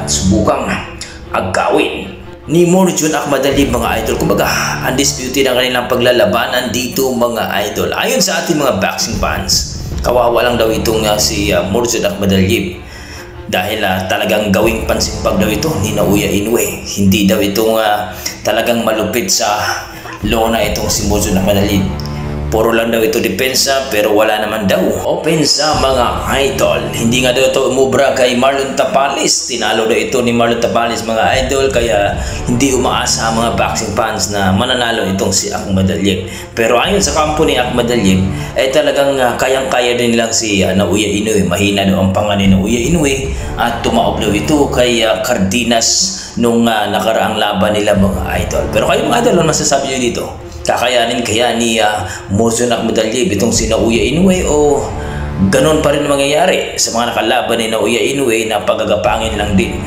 subukang agawin ni Morjun Ahmad-Ali mga idol. Kumbaga, undisputed ang kanilang paglalabanan dito mga idol. Ayon sa ating mga boxing fans, kawawa lang daw itong si Morjun Ahmad-Ali dahil talagang gawing pansimpag daw ito ni Naoya Inoue. Hindi daw itong talagang malupit sa lona itong si Morjun Ahmad-Ali. Puro lang daw ito depensa pero wala naman daw opensa mga idol. Hindi nga daw ito umubra kay Marlon Tapales. Tinalo daw ito ni Marlon Tapales mga idol, kaya hindi umaasa ang mga boxing fans na mananalo itong si Ahmad-Ali. Pero ayon sa kampo ni Ahmad-Ali ay talagang kayang-kaya din nilang si Naoya Inoue. Mahina daw ang panga ni Naoya Inoue at tumaob daw ito kay Cardenas nung nakaraang laban nila mga idol. Pero kayo mga idol, ano masasabi nyo dito? Kakayanin kaya ni Morjun Ahmad-Ali itong si Naoya Inoue o ganon pa rin mangyayari sa mga nakalaban ni Naoya Inoue na pagagapangin lang din?